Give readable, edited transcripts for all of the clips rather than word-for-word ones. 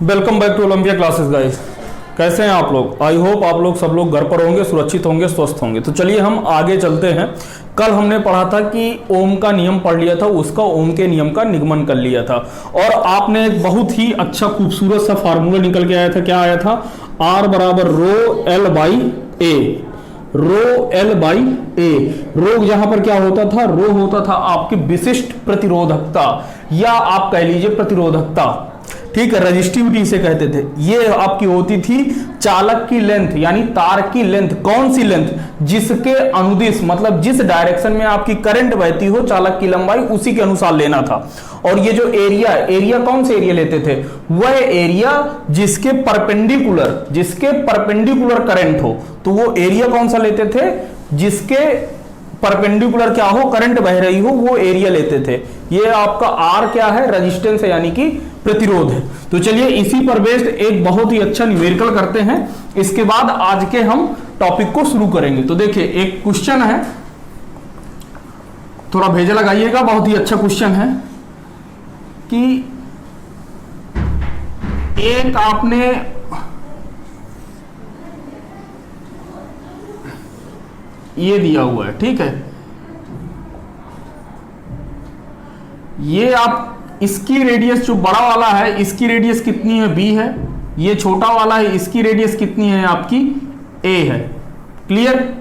Welcome back to Olympia classes guys. कैसे हैं आप लोग? आई होप आप लोग सब लोग घर पर होंगे, सुरक्षित होंगे, स्वस्थ होंगे। तो चलिए हम आगे चलते हैं। कल हमने पढ़ा था कि ओम का नियम पढ़ लिया था, उसका ओम के नियम का निगमन कर लिया था और आपने एक बहुत ही अच्छा खूबसूरत सा फार्मूला निकल के आया था। क्या आया था? R बराबर rho L by A. Rho L by A. Rho यहां पर क्या होता था? रो होता था आपकी विशिष्ट प्रतिरोधकता या आप कह लीजिए प्रतिरोधकता, ठीक है, रजिस्टिविटी इसे कहते थे। ये आपकी होती थी चालक की लेंथ यानी तार की लेंथ। कौन सी लेंथ? जिसके अनुदिश मतलब जिस डायरेक्शन में आपकी करंट बहती हो, चालक की लंबाई उसी के अनुसार लेना था। और ये जो एरिया कौन से एरिया लेते थे? वह एरिया जिसके परपेंडिकुलर करंट हो। तो वो एरिया कौन सा लेते थे? जिसके परपेंडिकुलर क्या हो, करंट बह रही हो, वो एरिया लेते थे। ये आपका आर क्या है? रेजिस्टेंस है यानी कि प्रतिरोध है। तो चलिए इसी पर बेस्ड एक बहुत ही अच्छा न्यूमेरिकल करते हैं। इसके बाद आज के हम टॉपिक को शुरू करेंगे। तो देखिए एक क्वेश्चन है, थोड़ा भेजा लगाइएगा, बहुत ही अच्छा क्वेश्चन है कि एक आपने ये दिया हुआ है, ठीक है, ये आप इसकी रेडियस जो बड़ा वाला है इसकी रेडियस कितनी है? b है। ये छोटा वाला है इसकी रेडियस कितनी है? आपकी a है। क्लियर?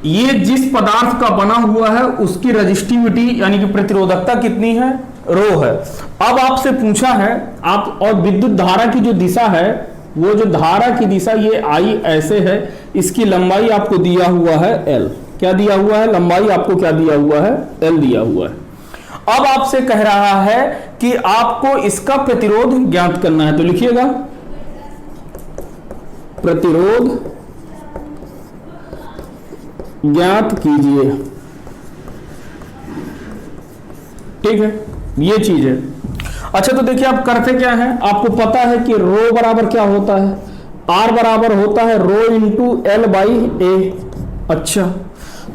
ये जिस पदार्थ का बना हुआ है उसकी रेजिस्टिविटी यानी कि प्रतिरोधकता कितनी है? रो है। अब आपसे पूछा है आप, और विद्युत धारा की जो दिशा है, वो जो धारा की दिशा ये I ऐसे है, इसकी लंबाई आपको दिया हुआ है L। क्या दिया हुआ है? लंबाई आपको क्या दिया हुआ है? L दिया हुआ है। अब आपसे कह रहा है कि आपको इसका प्रतिरोध ज्ञात करना है। तो लिखिएगा प्रतिरोध ज्ञात कीजिए, ठीक है, ये चीज है। अच्छा तो देखिए आप करते क्या है, आपको पता है कि रो बराबर क्या होता है? R बराबर होता है रो इंटू एल बाई ए। अच्छा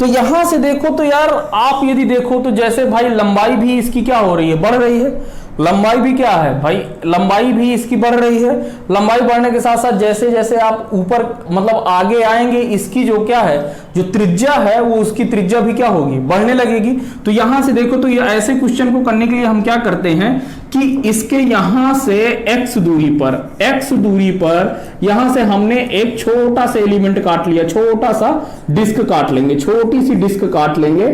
तो यहां से देखो तो यार, आप यदि देखो तो जैसे भाई लंबाई भी इसकी क्या हो रही है? बढ़ रही है। लंबाई भी क्या है भाई? लंबाई भी इसकी बढ़ रही है। लंबाई बढ़ने के साथ साथ जैसे जैसे आप ऊपर मतलब आगे आएंगे, इसकी जो क्या है, जो त्रिज्या है, वो उसकी त्रिज्या भी क्या होगी? बढ़ने लगेगी। तो यहां से देखो तो ये ऐसे क्वेश्चन को करने के लिए हम क्या करते हैं कि इसके यहां से x दूरी पर यहां से हमने एक छोटा सा एलिमेंट काट लिया, छोटा सा डिस्क काट लेंगे, छोटी सी डिस्क काट लेंगे,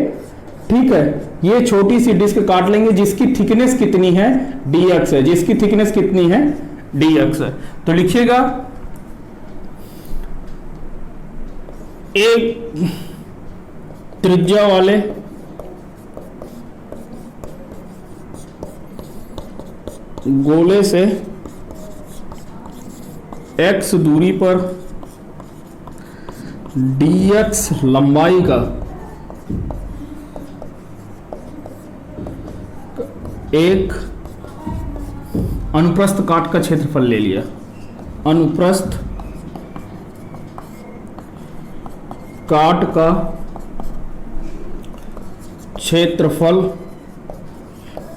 ठीक है। ये छोटी सी डिस्क काट लेंगे जिसकी थिकनेस कितनी है? dx है। जिसकी थिकनेस कितनी है? dx है। तो लिखिएगा एक त्रिज्या वाले गोले से x दूरी पर dx लंबाई का एक अनुप्रस्थ काट का क्षेत्रफल ले लिया। अनुप्रस्थ काट का क्षेत्रफल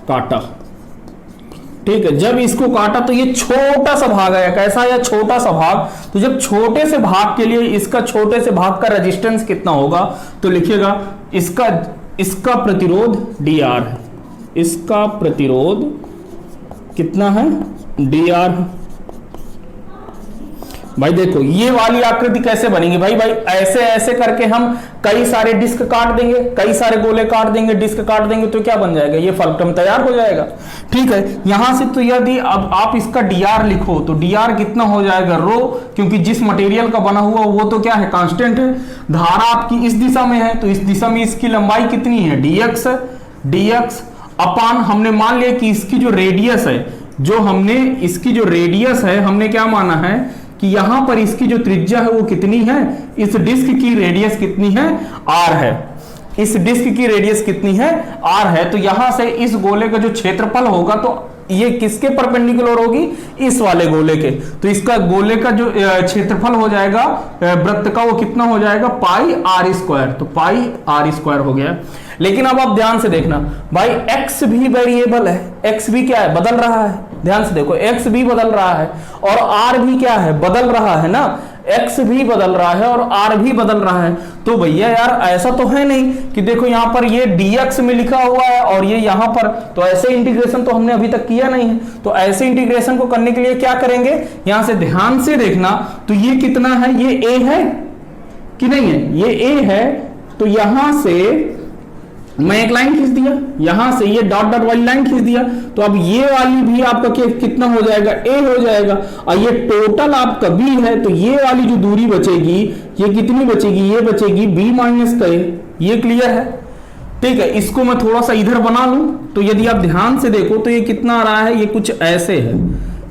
काटा, ठीक है। जब इसको काटा तो ये छोटा सा भाग आया। कैसा? या छोटा सा भाग। तो जब छोटे से भाग के लिए इसका छोटे से भाग का रेजिस्टेंस कितना होगा? तो लिखिएगा इसका प्रतिरोध dr है। इसका प्रतिरोध कितना है? dr। भाई देखो ये वाली आकृति कैसे बनेगी? भाई ऐसे ऐसे करके हम कई सारे डिस्क काट देंगे, कई सारे गोले काट देंगे, डिस्क काट देंगे, तो क्या बन जाएगा? ये फलक्रम तैयार हो जाएगा, ठीक है। यहां से तो यदि अब आप इसका dr लिखो तो dr कितना हो जाएगा? रो, क्योंकि जिस मटेरियल का बना हुआ वो तो क्या है? कांस्टेंट है। धारा आपकी इस दिशा में है तो इस दिशा में इसकी लंबाई कितनी है? dx है। dx अपान हमने मान लिया कि इसकी जो रेडियस है, हमने क्या माना है कि यहां पर इसकी जो त्रिज्या है वो कितनी है? इस डिस्क की रेडियस कितनी है? r है। इस डिस्क की रेडियस कितनी है? r है। तो यहां से इस गोले का जो क्षेत्रफल होगा तो ये किसके परपेंडिकुलर होगी? इस वाले गोले के। तो इसका गोले का जो क्षेत्रफल हो जाएगा वृत्त का, वो कितना हो जाएगा? पाई आर स्क्वायर। तो पाई आर स्क्वायर हो गया। लेकिन अब आप ध्यान से देखना भाई, एक्स भी वेरिएबल है, एक्स भी क्या है? बदल रहा है। ध्यान से देखो, x भी बदल रहा है और r भी क्या है, बदल रहा है ना, x भी बदल रहा है और r भी बदल रहा है। तो भैया यार ऐसा तो है नहीं कि देखो यहाँ पर ये dx में लिखा हुआ है और ये यहाँ पर, तो ऐसे इंटीग्रेशन तो हमने अभी तक किया नहीं है। तो ऐसे इंटीग्रेशन को करने के लिए क्या करेंगे, यहां से ध्यान से देखना, तो ये कितना है, ये a है कि नहीं है, ये a है। तो यहां से मैं एक लाइन खींच दिया, यहां से ये डॉट डॉट वाली लाइन खींच दिया, तो अब ये वाली भी आपका कितना हो जाएगा, a हो जाएगा। और ये टोटल आपका b है, तो ये वाली जो दूरी बचेगी ये कितनी बचेगी, ये बचेगी b माइनस का a। ये क्लियर है, ठीक है। इसको मैं थोड़ा सा इधर बना लूं, तो यदि आप ध्यान से देखो तो ये कितना आ रहा है, ये कुछ ऐसे है,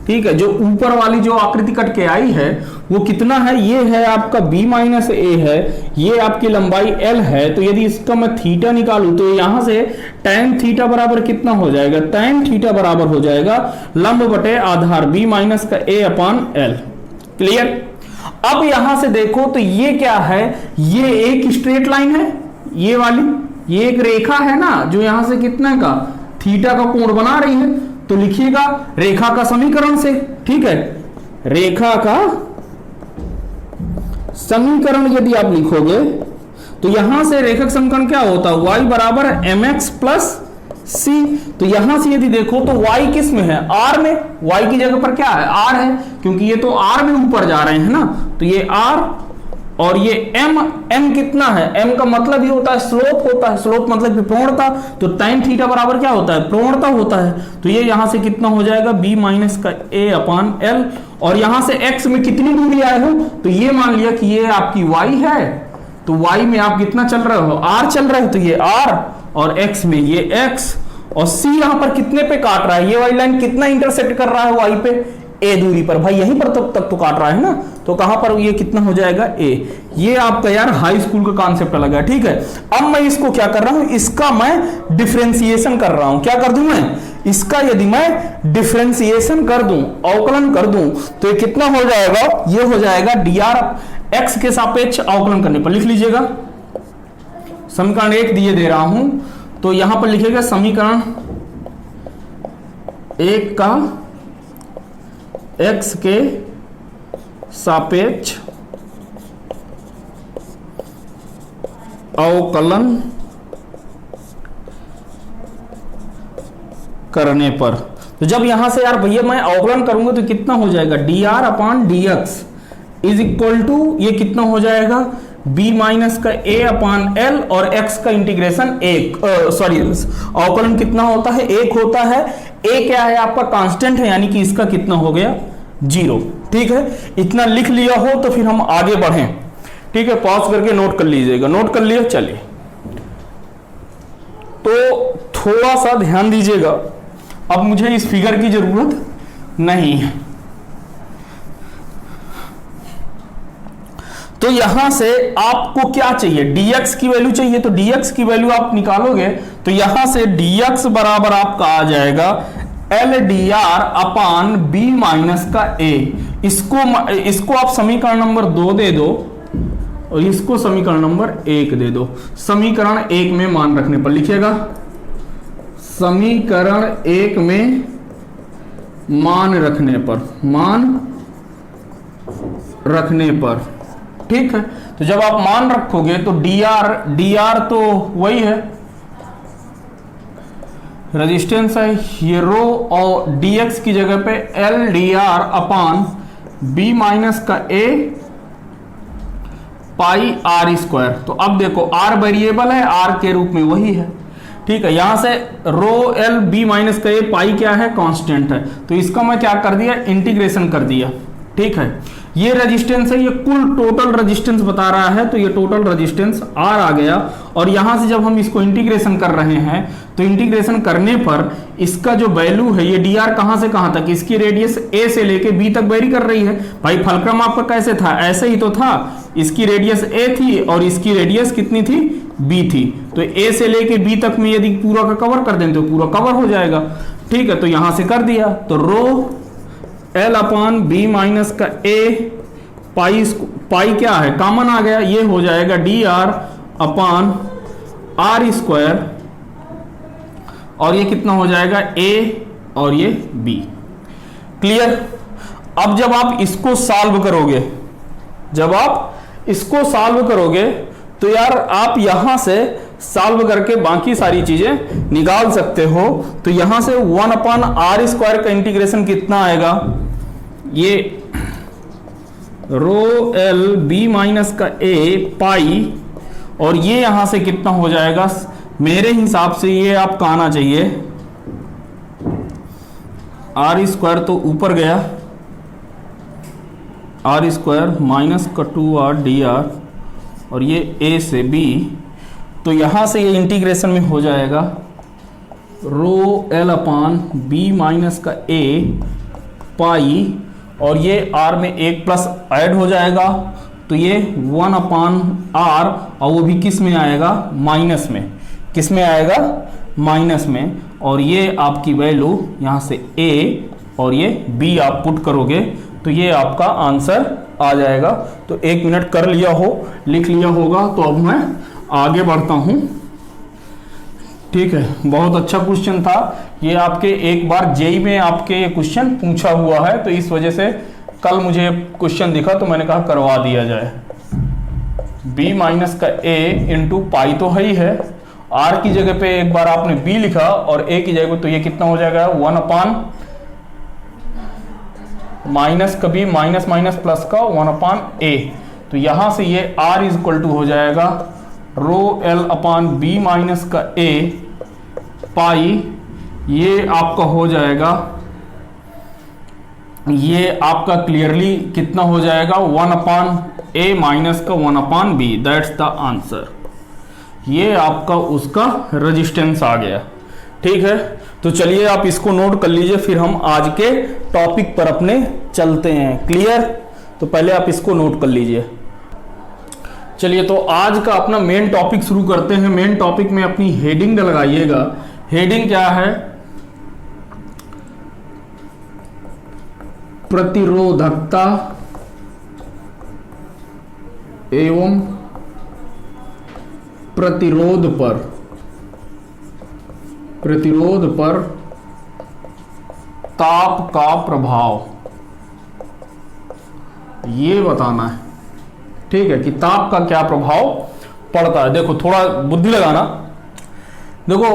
ठीक है। जो ऊपर वाली जो आकृति कट के आई है वो कितना है, ये है आपका b माइनस a है, ये आपकी लंबाई l है। तो यदि इसका मैं थीटा निकालूं तो यहां से tan थीटा बराबर कितना हो जाएगा, tan थीटा बराबर हो जाएगा लंब बटे आधार b माइनस का a अपान l। क्लियर। अब यहां से देखो तो ये क्या है, ये एक स्ट्रेट लाइन है, ये वाली, ये एक रेखा है ना, जो यहां से कितना का, थीटा का कोण बना रही है। तो लिखिएगा रेखा का समीकरण से, ठीक है। रेखा का समीकरण यदि आप लिखोगे तो यहां से रेखक समीकरण क्या होता है, y बराबर mx प्लस c। तो यहां से यदि देखो तो y किस में है, r में, y की जगह पर क्या है, r है, क्योंकि ये तो r में ऊपर जा रहे हैं ना। तो ये r और ये m कितना है, m का मतलब ही होता है स्लोप होता है, स्लोप मतलब कि प्रवणता। तो tan थीटा बराबर क्या होता है, प्रवणता होता है। तो ये यहां से कितना हो जाएगा, b माइनस का a अपान l। और यहां से x में कितनी दूरी आए हो, तो ये मान लिया कि ये आपकी y है, तो y में आप कितना चल रहे हो, r चल रहे हो, तो ये r, और x में ये x, और c यहां पर कितने पे काट रहा है, ये वाली लाइन कितना इंटरसेक्ट कर रहा है y पे, a दूरी पर। भाई यहीं पर तक तो काट रहा है ना, तो कहां पर ये कितना हो जाएगा, a। ये आपका यार हाई स्कूल का कॉन्सेप्ट अलग है, ठीक है। अब मैं इसको क्या कर रहा हूं, इसका मैं डिफरेंशिएशन कर रहा हूं। क्या कर दूं मैं, इसका यदि मैं डिफरेंशिएशन कर दूं, अवकलन कर दूं, तो ये कितना हो जाएगा, ये हो जाएगा dr x के सापेक्ष अवकलन करने पर। लिख लीजिएगा, समीकरण 1 दिए दे रहा हूं, तो यहां पर लिखिएगा समीकरण 1 का x के सापेक्ष अवकलन करने पर। तो जब यहां से यार भैया मैं अवकलन करूंगा तो कितना हो जाएगा, dr upon dx is equal to, ये कितना हो जाएगा, b माइनस का a अपान l, और x का इंटीग्रेशन अवकलन कितना होता है, 1 होता है। a क्या है आपका कांस्टेंट है, यानी कि इसका कितना हो गया, 0। ठीक है, इतना लिख लिया हो तो फिर हम आगे बढ़ें। ठीक है, पॉज करके नोट कर लीजिएगा, नोट कर लिया। चलिए, तो थोड़ा सा ध्यान दीजिएगा, अब मुझे इस फिगर की जरूरत नहीं है। तो यहां से आपको क्या चाहिए, dx की वैल्यू चाहिए, तो dx की वैल्यू आप निकालोगे तो यहां से dx बराबर आपका आ जाएगा एल डी आर अपान बी माइनस का a। इसको आप समीकरण नंबर 2 दे दो और इसको समीकरण नंबर 1 दे दो। समीकरण 1 में मान रखने पर लिखिएगा, समीकरण 1 में मान रखने पर, मान रखने पर। ठीक है, तो जब आप मान रखोगे तो dr तो वही है, रेजिस्टेंस है, ये रो, और dx की जगह पे एल डी आर अपान बी माइनस का a पाई आर स्क्वायर। तो अब देखो r वेरिएबल है, r के रूप में वही है। ठीक है, यहां से रो एल बी माइनस का a पाई क्या है, कांस्टेंट है, तो इसका मैं क्या कर दिया, इंटीग्रेशन कर दिया। ठीक है, ये रेजिस्टेंस है, ये कुल टोटल रेजिस्टेंस बता रहा है, तो ये टोटल रेजिस्टेंस R आ गया। और यहां से जब हम इसको इंटीग्रेशन कर रहे हैं तो इंटीग्रेशन करने पर इसका जो वैल्यू है, ये dr कहां से कहां तक, इसकी रेडियस a से लेके b तक वेरी कर रही है। भाई फलक्रम आपका कैसे था, ऐसे ही तो था, इसकी रेडियस a थी और इसकी रेडियस कितनी थी, b थी। तो a से लेके b तक में यदि पूरा का कवर कर दें तो पूरा कवर हो जाएगा। ठीक है, तो यहां से कर दिया, तो रो एल अपान बी माइनस का ए पाई क्या है, कॉमन आ गया, ये हो जाएगा d r upon r square, और ये कितना हो जाएगा, ए और ये बी। क्लियर। अब जब आप इसको सॉल्व करोगे, जब आप इसको सॉल्व करोगे तो यार आप यहां से सॉल्व करके बाकी सारी चीजें निकाल सकते हो। तो यहां से 1/r² का इंटीग्रेशन कितना आएगा, ये रो एल बी माइनस का ए पाई, और ये यहां से कितना हो जाएगा, मेरे हिसाब से ये आपका आना चाहिए r² तो ऊपर गया, r² माइनस का 2r dr, और ये a से b, तो यहां से ये इंटीग्रेशन में हो जाएगा रो एल अपान बी माइनस का a पाई, और ये r में एक प्लस ऐड हो जाएगा, तो ये 1/r, और वो भी किस में आएगा, माइनस में। किस में आएगा, माइनस में। और ये आपकी वैल्यू यहाँ से a और ये b आप पुट करोगे तो ये आपका आंसर आ जाएगा। तो 1 मिनट कर लिया हो, लिख लिया होगा। तो अब मैं आगे बढ़ता हूँ। ठीक है, बहुत अच्छा क्वेश्चन था ये। आपके एक बार जेई में आपके ये क्वेश्चन पूछा हुआ है, तो इस वजह से कल मुझे क्वेश्चन दिखा तो मैंने कहा करवा दिया जाए। b माइनस का a इंटू पाई तो है ही है, r की जगह पे एक बार आपने b लिखा और a की जगह पे, तो ये कितना हो जाएगा 1/ माइनस का b माइनस माइनस प्लस का 1/a। तो यहां से ये r इक्वल टू हो जाएगा रो एल अपान बी माइनस का a पाई, ये आपका हो जाएगा, ये आपका क्लियरली कितना हो जाएगा 1/a माइनस का 1/b, दैट्स द आंसर। ये आपका उसका रेजिस्टेंस आ गया। ठीक है, तो चलिए आप इसको नोट कर लीजिए, फिर हम आज के टॉपिक पर अपने चलते हैं। क्लियर, तो पहले आप इसको नोट कर लीजिए। चलिए, तो आज का अपना मेन टॉपिक शुरू करते हैं। मेन टॉपिक में अपनी हेडिंग लगाइएगा। हेडिंग क्या है, प्रतिरोधकता एवं प्रतिरोध पर ताप का प्रभाव, ये बताना है। ठीक है, कि ताप का क्या प्रभाव पड़ता है। देखो थोड़ा बुद्धि लगाना। देखो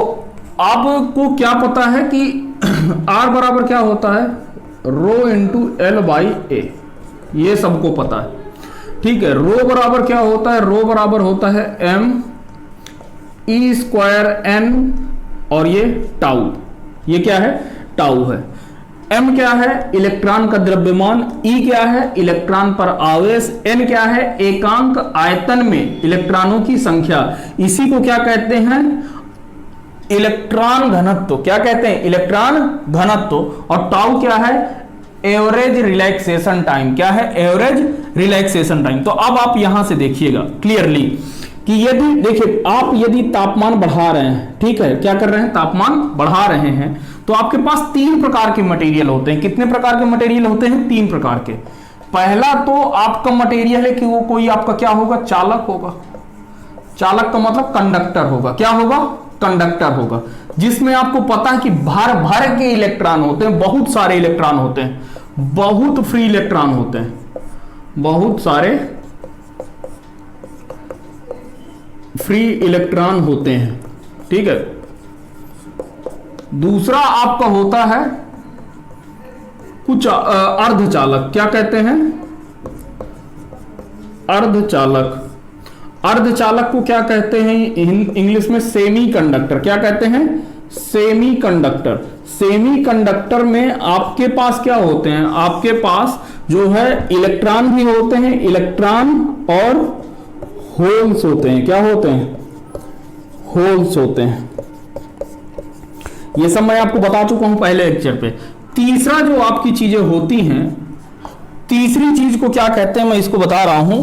आपको क्या पता है कि R बराबर क्या होता है, रो इंटू एल बाई ए, ये सबको पता है। ठीक है, रो बराबर क्या होता है, रो बराबर होता है m e² n, और ये टाउ, ये क्या है, टाउ है। m क्या है, इलेक्ट्रॉन का द्रव्यमान, e क्या है, इलेक्ट्रॉन पर आवेश, n क्या है, एकांक आयतन में इलेक्ट्रॉनों की संख्या, इसी को क्या कहते हैं, इलेक्ट्रॉन घनत्व। क्या कहते हैं, इलेक्ट्रॉन घनत्व। और टाउ क्या है, एवरेज रिलैक्सेशन टाइम। क्या है, एवरेज रिलैक्सेशन टाइम। तो अब आप यहां से देखिएगा क्लियरली कि यदि देखिए आप यदि तापमान बढ़ा रहे हैं, ठीक है, क्या कर रहे हैं, तापमान बढ़ा रहे हैं, तो आपके पास 3 प्रकार के मटेरियल होते हैं। कितने प्रकार के मटेरियल होते हैं, 3 प्रकार के। पहला तो आपका मटेरियल है कि वो कोई आपका क्या होगा, चालक होगा। चालक का मतलब कंडक्टर होगा। क्या होगा, कंडक्टर होगा, जिसमें आपको पता है कि भर भर के इलेक्ट्रॉन होते हैं, बहुत सारे इलेक्ट्रॉन होते हैं, बहुत फ्री इलेक्ट्रॉन होते हैं, बहुत सारे फ्री इलेक्ट्रॉन होते हैं। ठीक है, दूसरा आपका होता है कुछ अर्धचालक। क्या कहते हैं, अर्धचालक। अर्धचालक को क्या कहते हैं इंग्लिश में, सेमी कंडक्टर। क्या कहते हैं, सेमी कंडक्टर। सेमी कंडक्टर में आपके पास क्या होते हैं, आपके पास जो है इलेक्ट्रॉन भी होते हैं, इलेक्ट्रॉन और होल्स होते हैं। क्या होते हैं, होल्स होते हैं। ये सब मैं आपको बता चुका हूं पहले लेक्चर पे। तीसरा जो आपकी चीजें होती हैं, तीसरी चीज को क्या कहते हैं, मैं इसको बता रहा हूं,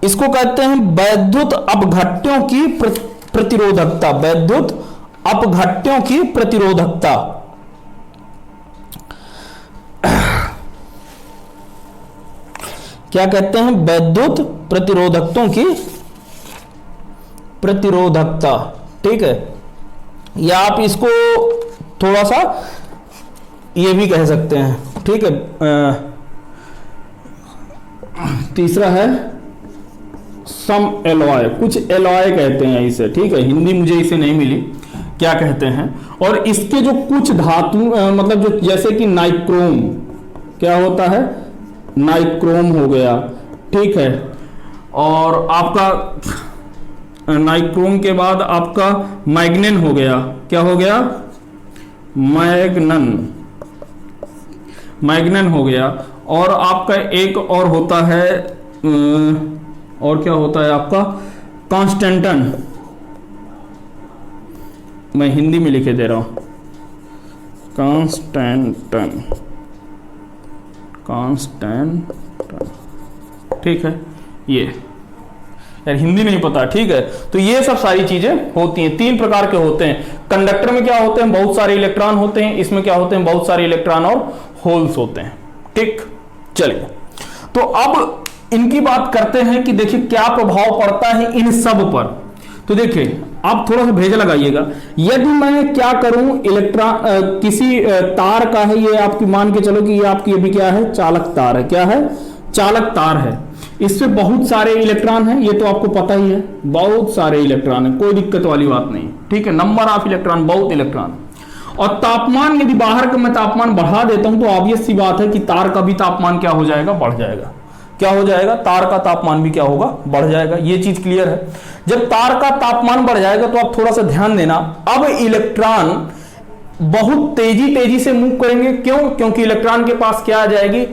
इसको कहते हैं वैद्युत अपघट्यों की प्रतिरोधकता। वैद्युत अपघट्यों की प्रतिरोधकता। क्या कहते हैं, वैद्युत प्रतिरोधकतों की प्रतिरोधकता। ठीक है, या आप इसको थोड़ा सा ये भी कह सकते हैं, ठीक है। तीसरा है सम एलॉय, कुछ एलॉय कहते हैं इसे, ठीक है, हिंदी मुझे इसे नहीं मिली क्या कहते हैं। और इसके जो कुछ धातु मतलब जो जैसे कि नाइक्रोम, क्या होता है, नाइक्रोम हो गया, ठीक है। और आपका नाइक्रोम के बाद आपका मैग्नेन हो गया, क्या हो गया, मैग्नेन हो गया। और आपका एक और होता है और क्या होता है आपका कॉन्स्टेंटन, मैं हिंदी में लिखे दे रहा हूं, कॉन्स्टेंटन, ठीक है। ये यार हिंदी में नहीं पता, ठीक है। तो ये सब सारी चीजें होती हैं, 3 प्रकार के होते हैं। कंडक्टर में क्या होते हैं, बहुत सारे इलेक्ट्रॉन होते हैं, इसमें क्या होते हैं, बहुत सारे इलेक्ट्रॉन और होल्स होते हैं, ठीक। चलिए, तो अब इनकी बात करते हैं कि देखिए क्या प्रभाव पड़ता है इन सब पर। तो देखिए आप थोड़ा सा भेजा लगाइएगा, यदि मैं क्या करूं, इलेक्ट्रॉन किसी तार का है, ये आपकी मान के चलो कि ये आपकी अभी क्या है, चालक तार है, क्या है, चालक तार है। इससे बहुत सारे इलेक्ट्रॉन हैं, ये तो आपको पता ही है, बहुत सारे इलेक्ट्रॉन है, कोई दिक्कत वाली बात नहीं, ठीक है। नंबर ऑफ इलेक्ट्रॉन, बहुत इलेक्ट्रॉन। और तापमान यदि बाहर का मैं तापमान बढ़ा देता हूं तो ऑब्वियस सी बात है कि तार का भी तापमान क्या हो जाएगा, बढ़ जाएगा। क्या हो जाएगा, तार का तापमान भी क्या होगा, बढ़ जाएगा। ये चीज क्लियर है। जब तार का तापमान बढ़ जाएगा तो आप थोड़ा सा ध्यान देना, अब इलेक्ट्रॉन बहुत तेजी से मूव करेंगे। क्यों? क्योंकि इलेक्ट्रॉन के पास क्या आ जाएगी,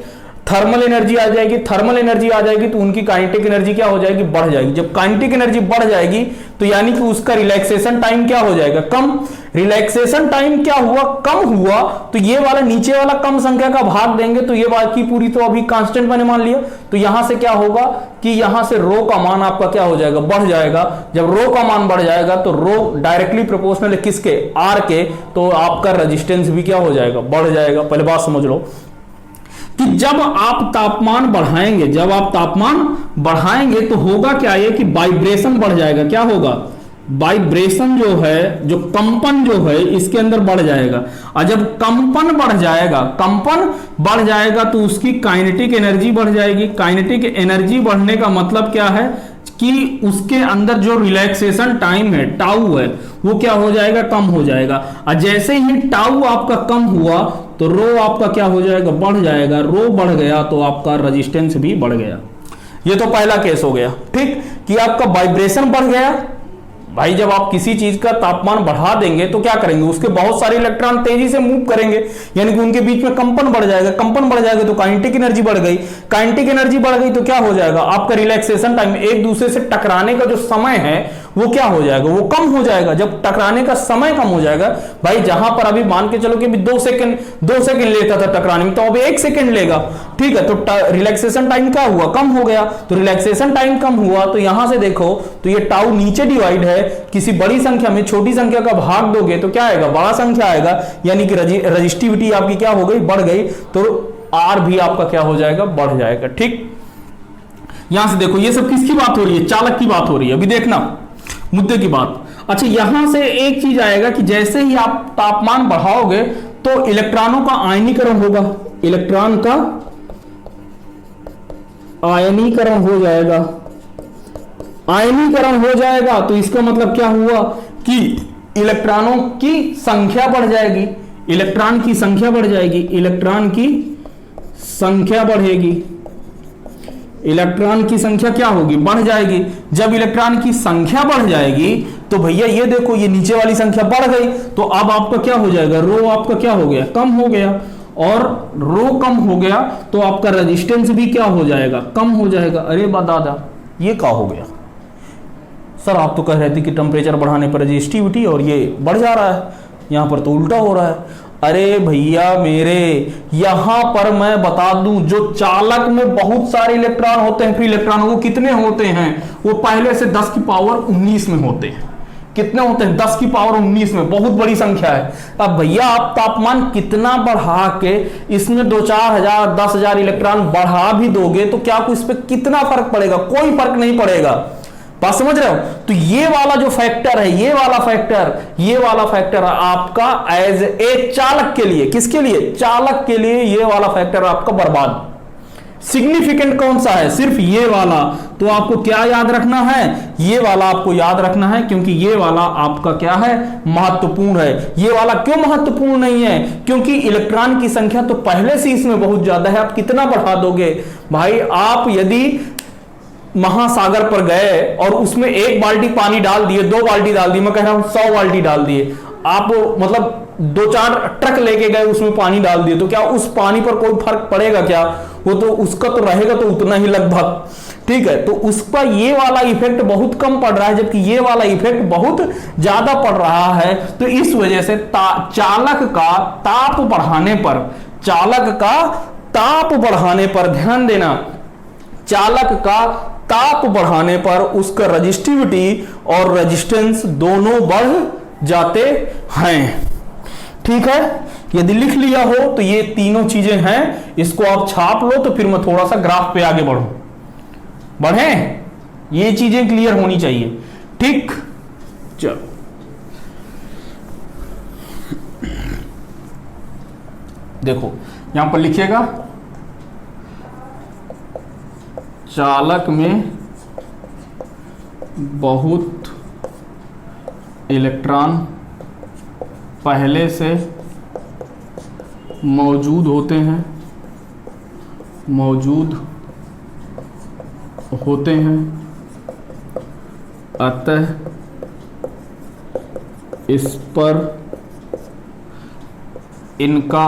थर्मल एनर्जी आ जाएगी। थर्मल एनर्जी आ जाएगी तो उनकी काइनेटिक एनर्जी क्या हो जाएगी, बढ़ जाएगी। जब काइनेटिक एनर्जी बढ़ जाएगी तो यानी कि उसका रिलैक्सेशन टाइम क्या हो जाएगा, कम। रिलैक्सेशन टाइम क्या हुआ, कम हुआ, तो ये वाला नीचे वाला कम संख्या का भाग देंगे तो ये बात की पूरी तो अभी कांस्टेंट मैंने मान लिया, तो यहां से क्या होगा कि यहां से रो का मान आपका क्या हो जाएगा, बढ़ जाएगा। जब रो का मान बढ़ जाएगा तो रो डायरेक्टली प्रोपोर्शनल है किसके, आर के, तो आपका रेजिस्टेंस भी क्या हो जाएगा, बढ़ जाएगा। पहले बात समझ लो कि जब आप तापमान बढ़ाएंगे, जब आप तापमान बढ़ाएंगे तो होगा क्या, ये कि वाइब्रेशन बढ़ जाएगा। क्या होगा, वाइब्रेशन जो है, जो कंपन जो है इसके अंदर बढ़ जाएगा। और जब कंपन बढ़ जाएगा, कंपन बढ़ जाएगा तो उसकी काइनेटिक एनर्जी बढ़ जाएगी। काइनेटिक एनर्जी बढ़ने का मतलब क्या है कि उसके अंदर जो रिलैक्सेशन टाइम है, टाउ है, वो क्या हो जाएगा, कम हो जाएगा। और जैसे ही टाउ आपका कम हुआ तो रो आपका क्या हो जाएगा, बढ़ जाएगा। रो बढ़ गया तो आपका रेजिस्टेंस भी बढ़ गया। ये तो पहला केस हो गया, ठीक, कि आपका वाइब्रेशन बढ़ गया। भाई जब आप किसी चीज का तापमान बढ़ा देंगे तो क्या करेंगे, उसके बहुत सारे इलेक्ट्रॉन तेजी से मूव करेंगे, यानी कि उनके बीच में कंपन बढ़ जाएगा। कंपन बढ़ जाएगा तो काइनेटिक एनर्जी बढ़ गई। काइनेटिक एनर्जी बढ़ गई तो क्या हो जाएगा, आपका रिलैक्सेशन टाइम, एक दूसरे से टकराने का जो समय है वो क्या हो जाएगा, वो कम हो जाएगा। जब टकराने का समय कम हो जाएगा, भाई जहां पर अभी मान के चलो कि 2 सेकंड लेता था टकराने में, तो अब 1 सेकंड लेगा, ठीक है। तो रिलैक्सेशन टाइम क्या हुआ, कम हो गया। तो रिलैक्सेशन टाइम कम हुआ तो यहां से देखो तो ये टाउ नीचे डिवाइड है, किसी बड़ी संख्या में छोटी संख्या का भाग दोगे तो क्या आएगा, बड़ा संख्या आएगा, यानी कि रजिस्टिविटी आपकी क्या हो गई, बढ़ गई। तो आर भी आपका क्या हो जाएगा, बढ़ जाएगा, ठीक। यहां से देखो ये सब किसकी बात हो रही है, चालक की बात हो रही है। अभी देखना मुद्दे की बात। अच्छा, यहां से एक चीज आएगा कि जैसे ही आप तापमान बढ़ाओगे तो इलेक्ट्रॉनों का आयनीकरण होगा, इलेक्ट्रॉन का आयनीकरण हो जाएगा। आयनीकरण हो जाएगा तो इसका मतलब क्या हुआ कि इलेक्ट्रॉनों की संख्या बढ़ जाएगी, इलेक्ट्रॉन की संख्या बढ़ जाएगी, इलेक्ट्रॉन की संख्या बढ़ेगी। इलेक्ट्रॉन की संख्या क्या होगी, बढ़ जाएगी। जब इलेक्ट्रॉन की संख्या बढ़ जाएगी तो भैया ये देखो ये नीचे वाली संख्या बढ़ गई, तो अब आपका क्या हो जाएगा, रो आपका क्या हो गया, कम हो गया। और रो कम हो गया तो आपका रेजिस्टेंस भी क्या हो जाएगा, कम हो जाएगा। अरे दादा ये क्या हो गया सर, आप तो कह रहे थे कि टेम्परेचर बढ़ाने पर रेजिस्टिविटी और ये बढ़ जा रहा है, यहां पर तो उल्टा हो रहा है। अरे भैया मेरे, यहां पर मैं बता दूं, जो चालक में बहुत सारे इलेक्ट्रॉन होते हैं, फिर इलेक्ट्रॉनों को कितने होते हैं, वो पहले से 10 की पावर 19 में होते हैं। कितने होते हैं, 10 की पावर 19 में, बहुत बड़ी संख्या है। अब भैया आप तापमान कितना बढ़ा के इसमें 2-4 हजार 10,000 इलेक्ट्रॉन बढ़ा भी दोगे तो क्या इस पर कितना फर्क पड़ेगा, कोई फर्क नहीं पड़ेगा। बात समझ रहे हो? तो ये वाला जो फैक्टर है, ये वाला फैक्टर आपका एज ए चालक के लिए, किसके लिए? चालक के लिए ये वाला फैक्टर आपका बर्बाद। सिग्निफिकेंट कौन सा है? सिर्फ ये वाला। तो आपको क्या याद रखना है? ये वाला आपको याद रखना है, क्योंकि ये वाला आपका क्या है? महत्वपूर्ण है। ये वाला क्यों महत्वपूर्ण नहीं है? क्योंकि इलेक्ट्रॉन की संख्या तो पहले से इसमें बहुत ज्यादा है, आप कितना बढ़ा दोगे भाई? आप यदि महासागर पर गए और उसमें 1 बाल्टी पानी डाल दिए, 2 बाल्टी डाल दी, मैं कह रहा हूं 100 बाल्टी डाल दिए, आप मतलब 2-4 ट्रक लेके गए, उसमें पानी डाल दिए, तो क्या उस पानी पर कोई फर्क पड़ेगा क्या? वो तो उसका तो रहेगा तो उतना ही लगभग, ठीक है। तो उस पर ये वाला इफेक्ट बहुत कम पड़ रहा है, जबकि ये वाला इफेक्ट बहुत ज्यादा पड़ रहा है। तो इस वजह से चालक का ताप बढ़ाने पर, चालक का ताप बढ़ाने पर ध्यान देना, चालक का ताप बढ़ाने पर उसका रेजिस्टिविटी और रेजिस्टेंस दोनों बढ़ जाते हैं, ठीक है। यदि लिख लिया हो तो ये तीनों चीजें हैं, इसको आप छाप लो। तो फिर मैं थोड़ा सा ग्राफ पे आगे बढ़े, ये चीजें क्लियर होनी चाहिए, ठीक। चलो देखो यहां पर लिखिएगा, चालक में बहुत इलेक्ट्रॉन पहले से मौजूद होते हैं, अतः इस पर इनका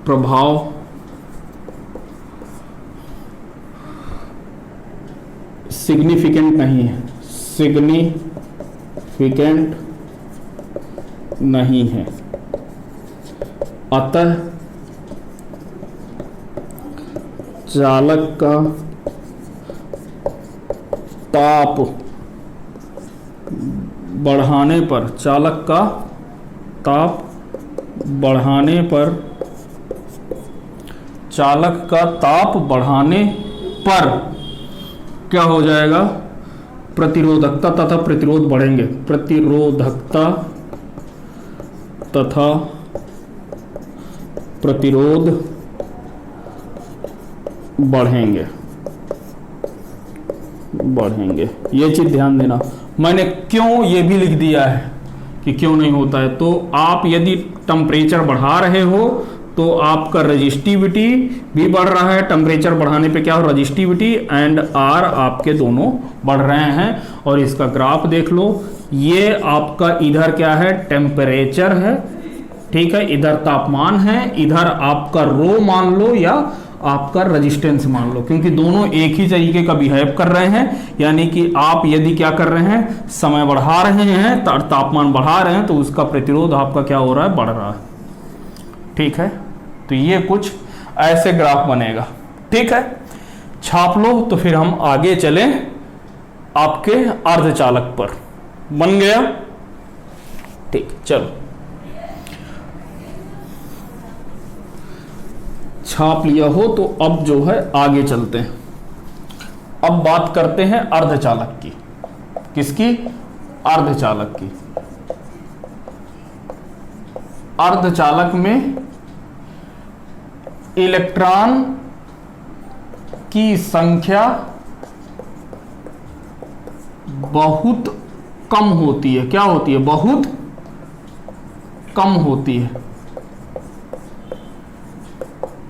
प्रभाव सिग्निफिकेंट नहीं है, अतः चालक का ताप बढ़ाने पर, क्या हो जाएगा? प्रतिरोधकता तथा प्रतिरोध बढ़ेंगे, प्रतिरोधकता तथा प्रतिरोध बढ़ेंगे। ये चीज ध्यान देना। मैंने क्यों ये भी लिख दिया है कि क्यों नहीं होता है। तो आप यदि टेम्परेचर बढ़ा रहे हो तो आपका रेजिस्टिविटी भी बढ़ रहा है, टेम्परेचर बढ़ाने पे क्या हो? रेजिस्टिविटी एंड आर आपके दोनों बढ़ रहे हैं। और इसका ग्राफ देख लो, ये आपका इधर क्या है? टेम्परेचर है, ठीक है, इधर तापमान है, इधर आपका रो मान लो या आपका रेजिस्टेंस मान लो, क्योंकि दोनों एक ही तरीके का बिहेव कर रहे हैं। यानी कि आप यदि क्या कर रहे हैं? समय बढ़ा रहे हैं, तापमान बढ़ा रहे हैं, तो उसका प्रतिरोध आपका क्या हो रहा है? बढ़ रहा है, ठीक है। तो ये कुछ ऐसे ग्राफ बनेगा, ठीक है। छाप लो तो फिर हम आगे चलें आपके अर्धचालक पर। बन गया, ठीक। चलो छाप लिया हो तो अब जो है आगे चलते हैं। अब बात करते हैं अर्धचालक की। किसकी? अर्धचालक की। अर्धचालक में इलेक्ट्रॉन की संख्या बहुत कम होती है। क्या होती है? बहुत कम होती है,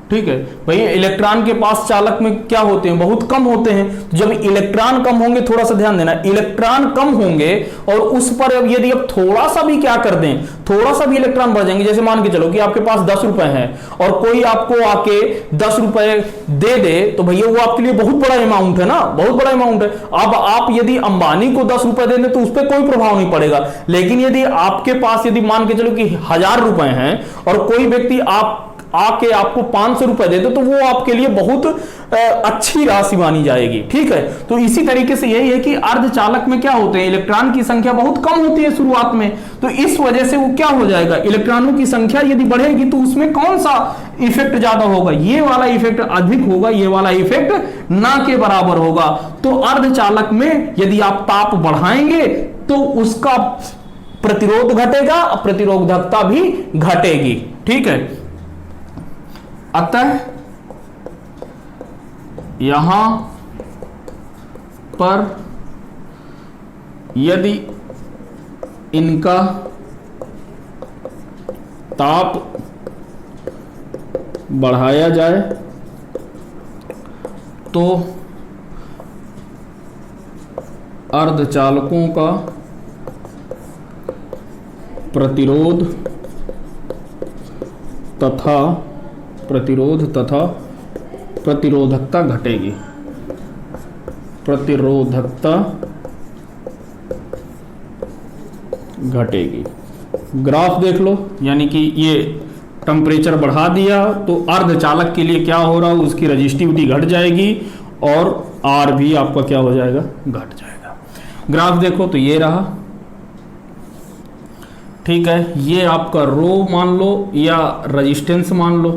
ठीक है भाई। इलेक्ट्रॉन के पास चालक में क्या होते हैं? बहुत कम होते हैं। तो जब इलेक्ट्रॉन कम होंगे, थोड़ा सा ध्यान देना, इलेक्ट्रॉन कम होंगे और उस पर यदि आप थोड़ा सा भी क्या कर दें, थोड़ा सा भी इलेक्ट्रॉन बढ़ जाएंगे। जैसे मान के चलो कि आपके पास 10 रुपए हैं और कोई आपको आके 10 रुपए दे दे, तो भैया वो आपके लिए बहुत बड़ा अमाउंट है ना, बहुत बड़ा अमाउंट है। अब आप यदि अंबानी को 10 रुपए दे दें तो उस पर कोई प्रभाव नहीं पड़ेगा। लेकिन यदि आपके पास यदि मान के चलो कि 1000 रुपए हैं और कोई व्यक्ति आके आपको 500 रुपए दे दो तो वो आपके लिए बहुत अच्छी राशि मानी जाएगी। ठीक है, तो इसी तरीके से यही है कि अर्धचालक में क्या होते हैं, इलेक्ट्रॉन की संख्या बहुत कम होती है शुरुआत में, तो इस वजह से वो क्या हो जाएगा, इलेक्ट्रॉनों की संख्या यदि बढ़ेगी तो उसमें कौन सा इफेक्ट ज्यादा होगा, ये वाला इफेक्ट अधिक होगा, ये वाला इफेक्ट ना के बराबर होगा। तो अर्धचालक में यदि आप ताप बढ़ाएंगे तो उसका प्रतिरोध घटेगा, प्रतिरोधकता भी घटेगी। ठीक है, अतः यहां पर यदि इनका ताप बढ़ाया जाए तो अर्धचालकों का प्रतिरोध तथा प्रतिरोधकता घटेगी, प्रतिरोधकता घटेगी। ग्राफ देख लो, यानी कि ये टेम्परेचर बढ़ा दिया तो अर्धचालक के लिए क्या हो रहा है, उसकी रजिस्टिविटी घट जाएगी और आर भी आपका क्या हो जाएगा, घट जाएगा। ग्राफ देखो तो ये रहा। ठीक है, ये आपका रो मान लो या रेजिस्टेंस मान लो,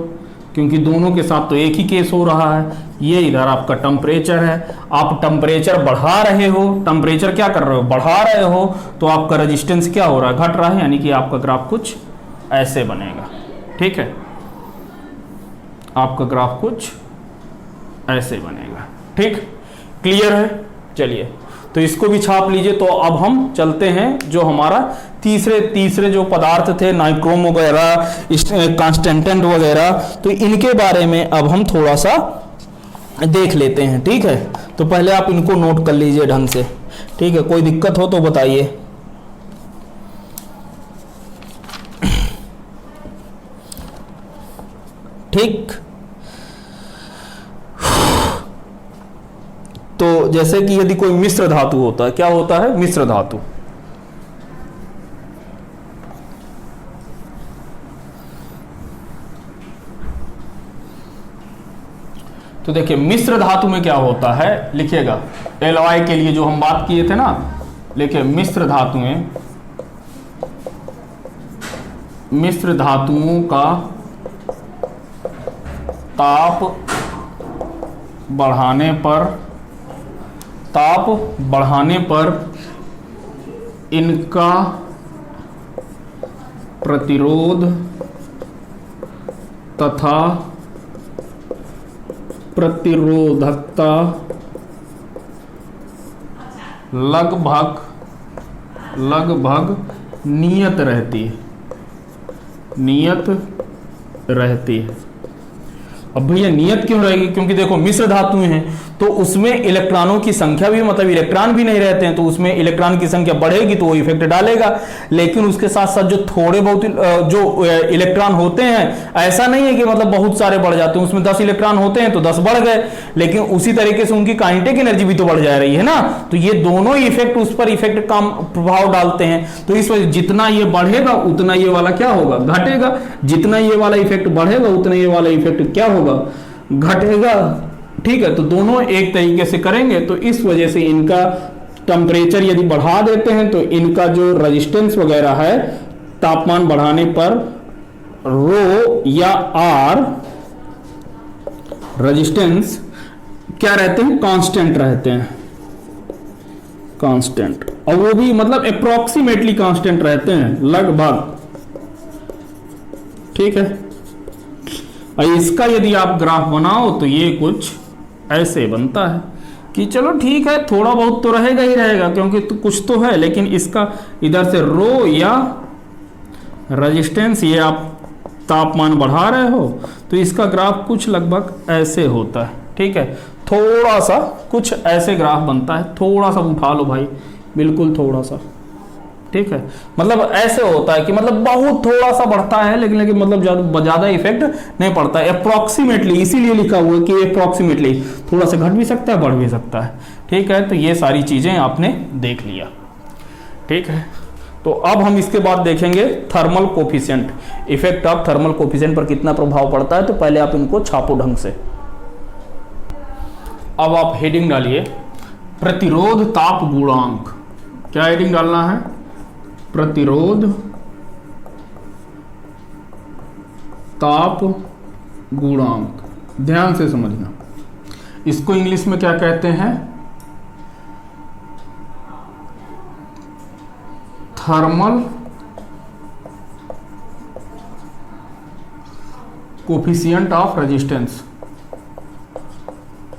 क्योंकि दोनों के साथ तो एक ही केस हो रहा है। ये इधर आपका टेम्परेचर है, आप टेम्परेचर बढ़ा रहे हो, टेम्परेचर क्या कर रहे हो, बढ़ा रहे हो, तो आपका रेजिस्टेंस क्या हो रहा है, घट रहा है, यानी कि आपका ग्राफ कुछ ऐसे बनेगा। ठीक है, आपका ग्राफ कुछ ऐसे बनेगा। ठीक, क्लियर है। चलिए, तो इसको भी छाप लीजिए। तो अब हम चलते हैं जो हमारा तीसरे जो पदार्थ थे, नाइक्रोम वगैरह, कांस्टेंटेंट वगैरह, तो इनके बारे में अब हम थोड़ा सा देख लेते हैं। ठीक है, तो पहले आप इनको नोट कर लीजिए ढंग से। ठीक है, कोई दिक्कत हो तो बताइए। ठीक, तो जैसे कि यदि कोई मिश्र धातु होता है, क्या होता है, मिश्र धातु। तो देखिए मिश्र धातु में क्या होता है, लिखिएगा एलॉय के लिए जो हम बात किए थे ना, लिखिए मिश्र धातुओं का ताप बढ़ाने पर इनका प्रतिरोध तथा प्रतिरोधकता लगभग नियत रहती है। अब भैया नियत क्यों रहेगी, क्योंकि देखो मिश्र धातुएं हैं तो उसमें इलेक्ट्रॉनों की संख्या भी, मतलब इलेक्ट्रॉन भी नहीं रहते हैं, तो उसमें इलेक्ट्रॉन की संख्या बढ़ेगी तो वो इफेक्ट डालेगा। लेकिन उसके साथ साथ जो थोड़े बहुत जो इलेक्ट्रॉन होते हैं, ऐसा नहीं है कि मतलब बहुत सारे बढ़ जाते हैं, उसमें 10 इलेक्ट्रॉन होते हैं तो 10 बढ़ गए, लेकिन उसी तरीके से उनकी काइनेटिक एनर्जी भी तो बढ़ जा रही है ना। तो ये दोनों इफेक्ट उस पर इफेक्ट का प्रभाव डालते हैं। तो इस वजह जितना ये बढ़ेगा उतना ये वाला क्या होगा, घटेगा। जितना ये वाला इफेक्ट बढ़ेगा उतना ये वाला इफेक्ट क्या होगा, घटेगा। ठीक है, तो दोनों एक तरीके से करेंगे। तो इस वजह से इनका टेम्परेचर यदि बढ़ा देते हैं तो इनका जो रेजिस्टेंस वगैरह है, तापमान बढ़ाने पर रो या आर रेजिस्टेंस क्या रहते हैं, कांस्टेंट रहते हैं, कांस्टेंट। और वो भी मतलब अप्रोक्सीमेटली कांस्टेंट रहते हैं, लगभग। ठीक है, और इसका यदि आप ग्राफ बनाओ तो ये कुछ ऐसे बनता है कि चलो ठीक है, थोड़ा बहुत तो रहेगा ही रहेगा, क्योंकि तो कुछ तो है। लेकिन इसका इधर से रो या रेजिस्टेंस, ये आप तापमान बढ़ा रहे हो तो इसका ग्राफ कुछ लगभग ऐसे होता है। ठीक है, थोड़ा सा कुछ ऐसे ग्राफ बनता है, थोड़ा सा उठा लो भाई, बिल्कुल थोड़ा सा। ठीक है, मतलब ऐसे होता है कि मतलब बहुत थोड़ा सा बढ़ता है, लेकिन मतलब ज्यादा इफेक्ट नहीं पड़ता है, अप्रोक्सीमेटली। इसीलिए लिखा हुआ है कि अप्रोक्सीमेटली, थोड़ा सा घट भी सकता है, बढ़ भी सकता है। ठीक है, तो ये सारी चीजें आपने देख लिया। ठीक है, तो अब हम इसके बाद देखेंगे thermal coefficient, effect of thermal coefficient पर कितना प्रभाव पड़ता है। तो पहले आप इनको छापो ढंग से। अब आप हेडिंग डालिए प्रतिरोध ताप गुणांक। क्या हेडिंग डालना है? प्रतिरोध ताप गुणांक। ध्यान से समझना, इसको इंग्लिश में क्या कहते हैं? Thermal coefficient of resistance,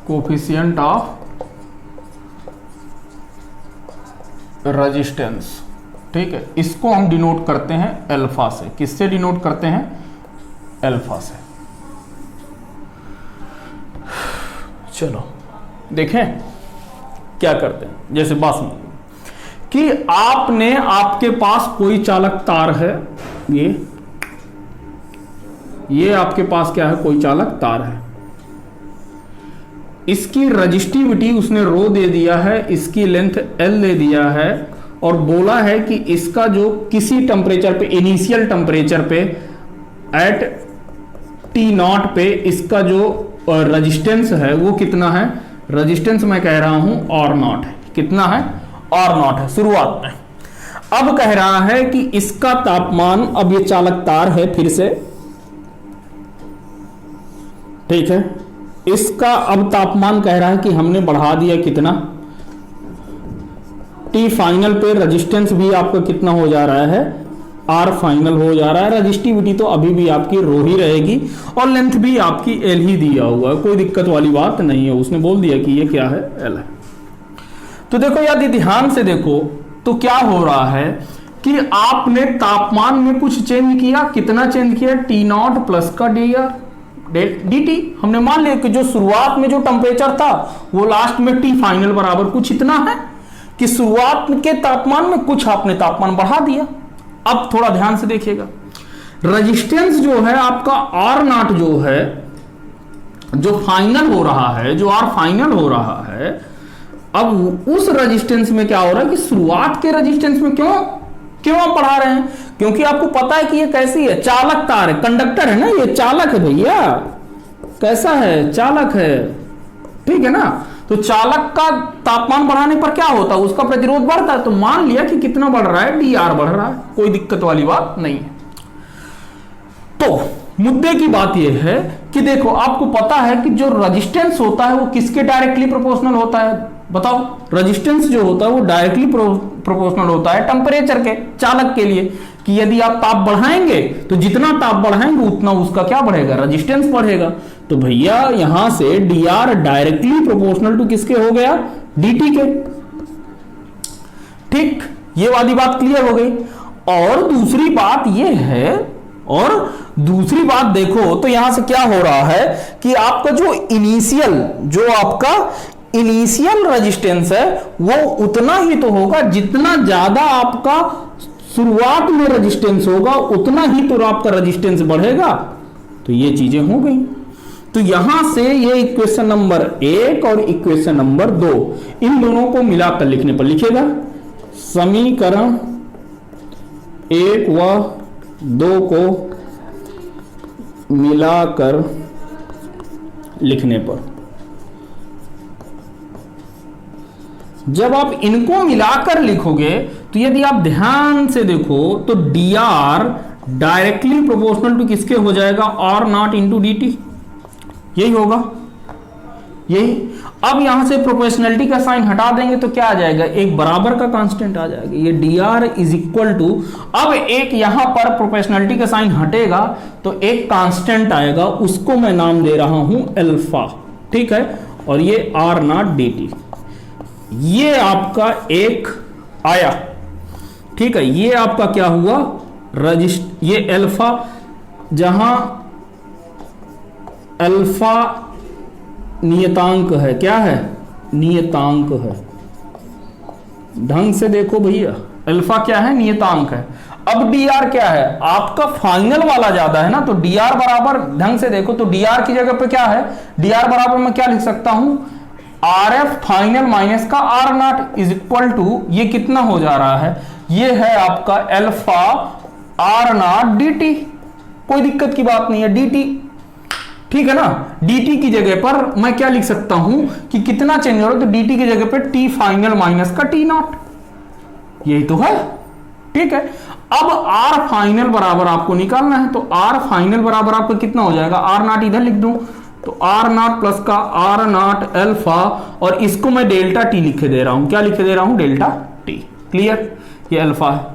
coefficient of resistance. ठीक है, इसको हम डिनोट करते हैं अल्फा से। किससे डिनोट करते हैं? अल्फा से। चलो देखें क्या करते हैं। जैसे बात समझ कि आपके पास कोई चालक तार है, ये आपके पास क्या है? कोई चालक तार है। इसकी रजिस्टिविटी उसने रो दे दिया है, इसकी लेंथ एल दे दिया है, और बोला है कि इसका जो किसी टेम्परेचर पे, इनिशियल टेम्परेचर पे एट टी नॉट पे इसका जो रेजिस्टेंस है वो कितना है? रेजिस्टेंस मैं कह रहा हूं और नॉट है। कितना है? और नॉट है शुरुआत में। अब कह रहा है कि इसका तापमान, अब ये चालक तार है फिर से, ठीक है, इसका अब तापमान कह रहा है कि हमने बढ़ा दिया कितना? टी फाइनल पे रेजिस्टेंस भी आपका कितना हो जा रहा है? आर फाइनल हो जा रहा है। रेजिस्टिविटी तो अभी भी आपकी रो ही रहेगी और लेंथ भी आपकी एल ही दिया हुआ है, कोई दिक्कत वाली बात नहीं है। उसने बोल दिया कि ये क्या है? एल है। तो देखो यदि ध्यान से देखो तो क्या हो रहा है कि आपने तापमान में कुछ चेंज किया। कितना चेंज किया? टी नॉट प्लस का डी आर डी टी। हमने मान लिया कि जो शुरुआत में जो टेम्परेचर था वो लास्ट में टी फाइनल बराबर कुछ इतना है कि शुरुआत के तापमान में कुछ आपने तापमान बढ़ा दिया। अब थोड़ा ध्यान से देखिएगा, रेजिस्टेंस जो है आपका आर नॉट जो है, जो फाइनल हो रहा है, जो आर फाइनल हो रहा है, अब उस रेजिस्टेंस में क्या हो रहा है कि शुरुआत के रेजिस्टेंस में क्यों आप बढ़ा रहे हैं? क्योंकि आपको पता है कि ये कैसी है? चालक तार है, कंडक्टर है ना, ये चालक है भैया। कैसा है? चालक है, ठीक है ना। तो चालक का तापमान बढ़ाने पर क्या होता है? उसका प्रतिरोध बढ़ता है। तो मान लिया कि कितना बढ़ रहा है? डी आर बढ़ रहा है, कोई दिक्कत वाली बात नहीं है। तो मुद्दे की बात यह है कि देखो आपको पता है कि जो रेजिस्टेंस होता है वो किसके डायरेक्टली प्रोपोर्शनल होता है? बताओ, रेजिस्टेंस जो होता है वो डायरेक्टली प्रोपोर्शनल होता है टेम्परेचर के, चालक के लिए, कि यदि आप ताप बढ़ाएंगे तो जितना ताप बढ़ाएंगे उतना उसका क्या बढ़ेगा? रेजिस्टेंस बढ़ेगा। तो भैया यहां से d r directly proportional to किसके हो गया? dt के। ठीक, ये वाली बात क्लियर हो गई। और दूसरी बात ये है, और दूसरी बात देखो तो यहां से क्या हो रहा है कि आपका जो इनिशियल रेजिस्टेंस है वो उतना ही तो होगा, जितना ज्यादा आपका शुरुआत में रेजिस्टेंस होगा उतना ही तो आपका रेजिस्टेंस बढ़ेगा। तो ये चीजें हो गई। तो यहां से ये इक्वेशन नंबर 1 और इक्वेशन नंबर 2, इन दोनों को मिलाकर लिखने पर लिखेगा समीकरण 1 व 2 को मिलाकर लिखने पर, जब आप इनको मिलाकर लिखोगे तो यदि आप ध्यान से देखो तो d r directly proportional to किसके हो जाएगा? R naught into d t. यही होगा, यही। अब यहां से प्रोपोर्शनलिटी का साइन हटा देंगे तो क्या आ जाएगा? एक बराबर का कांस्टेंट आ जाएगा। ये d r is equal to, अब एक यहां पर प्रोपोर्शनलिटी का साइन हटेगा तो एक कांस्टेंट आएगा, उसको मैं नाम दे रहा हूं अल्फा, ठीक है। और ये आर नॉट डी टी, ये आपका एक आया, ठीक है। ये आपका क्या हुआ? ये अल्फा, जहां अल्फा नियतांक है, क्या है? नियतांक है। ढंग से देखो भैया, अल्फा क्या है? नियतांक है। अब डी आर क्या है? आपका फाइनल वाला ज्यादा है ना, तो डी आर बराबर, ढंग से देखो तो डी आर की जगह पे क्या है? डी आर बराबर मैं क्या लिख सकता हूं? आर एफ फाइनल माइनस का r naught is equal to, ये कितना हो जा रहा है? ये है आपका alpha r naught d t, कोई दिक्कत की बात नहीं है, डी टी, ठीक है ना। dt की जगह पर मैं क्या लिख सकता हूं कि कितना चेंज हो रहा है, तो dt की जगह पर t फाइनल माइनस का t नॉट, यही तो है, ठीक है। अब r फाइनल बराबर आपको निकालना है, तो r फाइनल बराबर आपका कितना हो जाएगा, r नॉट इधर लिख दूं तो r नॉट प्लस का r नॉट अल्फा, और इसको मैं डेल्टा t लिखे दे रहा हूं, क्या लिखे दे रहा हूं, डेल्टा t, क्लियर, ये अल्फा है।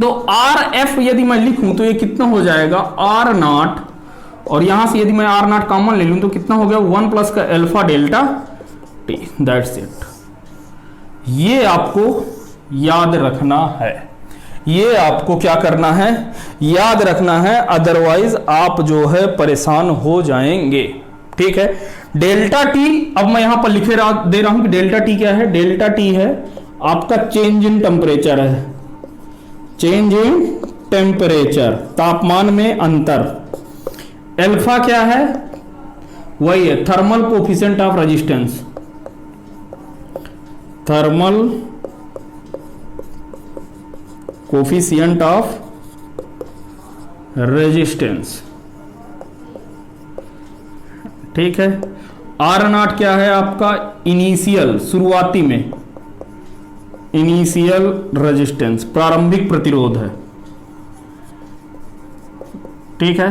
तो rf यदि मैं लिखूं तो ये कितना हो जाएगा, r नॉट, और यहां से यदि मैं आर नॉट कॉमन ले लूं तो कितना हो गया, 1 प्लस का alpha delta T, that's it. ये आपको याद रखना है, ये आपको क्या करना है, याद रखना है, अदरवाइज आप जो है परेशान हो जाएंगे, ठीक है। डेल्टा टी, अब मैं यहां पर लिखे दे रहा हूं कि डेल्टा टी क्या है, डेल्टा टी है आपका चेंज इन टेम्परेचर है, चेंज इन टेम्परेचर, तापमान में अंतर। अल्फा क्या है, वही है thermal coefficient of resistance, thermal coefficient of resistance, ठीक है। आर नॉट क्या है आपका, इनिशियल, शुरुआती में, इनिशियल रेजिस्टेंस, प्रारंभिक प्रतिरोध है, ठीक है।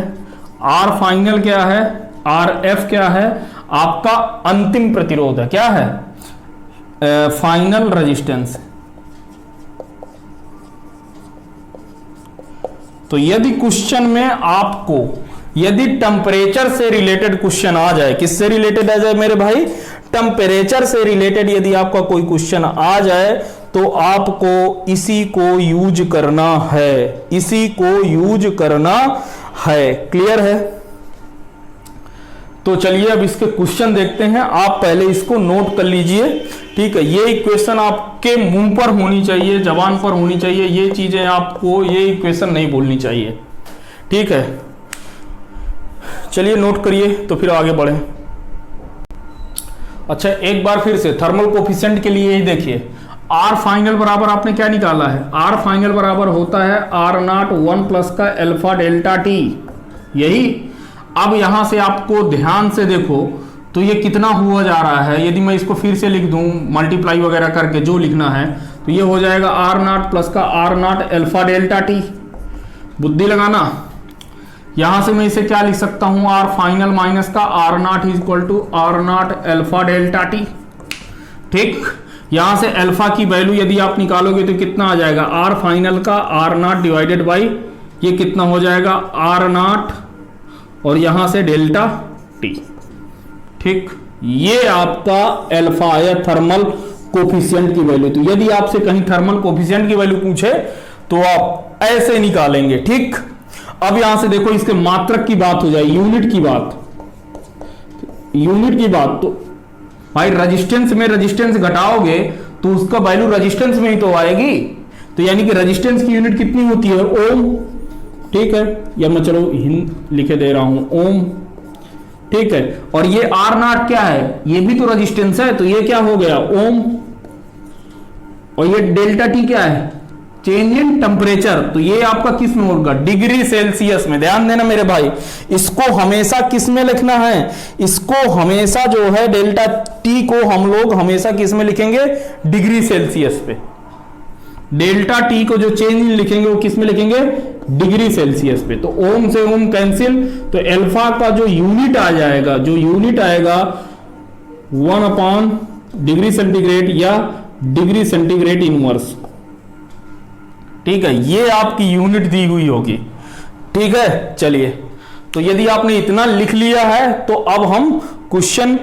आर फाइनल क्या है, आर एफ क्या है आपका अंतिम प्रतिरोध है, क्या है, फाइनल रेजिस्टेंस। तो यदि क्वेश्चन में आपको, यदि टेम्परेचर से रिलेटेड क्वेश्चन आ जाए, किससे रिलेटेड आ जाए मेरे भाई, टेम्परेचर से रिलेटेड यदि आपका कोई क्वेश्चन आ जाए तो आपको इसी को यूज करना है, इसी को यूज करना है, क्लियर है। तो चलिए अब इसके क्वेश्चन देखते हैं, आप पहले इसको नोट कर लीजिए, ठीक है। ये इक्वेशन आपके मुंह पर होनी चाहिए, जबान पर होनी चाहिए, ये चीजें आपको, ये इक्वेशन नहीं बोलनी चाहिए, ठीक है। चलिए नोट करिए तो फिर आगे बढ़े। अच्छा एक बार फिर से थर्मल कोफिशिएंट के लिए ही देखिए, आर फाइनल बराबर आपने क्या निकाला है, आर फाइनल बराबर होता है आर नॉट 1 प्लस का अल्फा डेल्टा टी, यही। अब यहां से आपको ध्यान से देखो तो ये कितना हुआ जा रहा है, यदि मैं इसको फिर से लिख दूं मल्टीप्लाई वगैरह करके जो लिखना है, तो ये हो जाएगा आर नॉट प्लस का r naught alpha delta t, बुद्धि लगाना। यहां से मैं इसे क्या लिख सकता हूं, आर फाइनल माइनस का r naught is equal to r naught alpha delta t, ठीक। यहां से अल्फा की वैल्यू यदि आप निकालोगे तो कितना आ जाएगा, आर फाइनल का आर नॉट डिवाइडेड बाई ये कितना हो जाएगा, आर नॉट, और यहां से डेल्टा टी, ठीक। ये आपका अल्फा या थर्मल कोफिशिएंट की वैल्यू। तो यदि आपसे कहीं थर्मल कोफिशिएंट की वैल्यू पूछे तो आप ऐसे निकालेंगे, ठीक। अब यहां से देखो इसके मात्रक की बात हो जाए, यूनिट की बात, यूनिट की बात, तो भाई रेजिस्टेंस में रेजिस्टेंस घटाओगे तो उसका वैल्यू रेजिस्टेंस में ही तो आएगी, तो यानी कि रेजिस्टेंस की यूनिट कितनी होती है, ओम, ठीक है, या मैं चलो लिखे दे रहा हूं ओम, ठीक है। और ये आर नॉट क्या है, ये भी तो रेजिस्टेंस है, तो ये क्या हो गया ओम, और ये डेल्टा टी क्या है, चेंज इन टेम्परेचर, तो ये आपका किस में होगा, डिग्री सेल्सियस में। ध्यान देना मेरे भाई, इसको हमेशा किस में लिखना है, इसको हमेशा जो है डेल्टा टी को हम लोग हमेशा किस में लिखेंगे, डिग्री सेल्सियस पे। डेल्टा टी को जो चेंज इन लिखेंगे वो किस में लिखेंगे, डिग्री सेल्सियस पे। तो ओम से ओम कैंसिल, तो अल्फा का जो यूनिट आ जाएगा, जो यूनिट आएगा 1 अपॉन डिग्री सेंटीग्रेड या डिग्री सेंटीग्रेड इनवर्स, ठीक है। ये आपकी यूनिट दी हुई होगी, ठीक है। चलिए, तो यदि आपने इतना लिख लिया है तो अब हम क्वेश्चन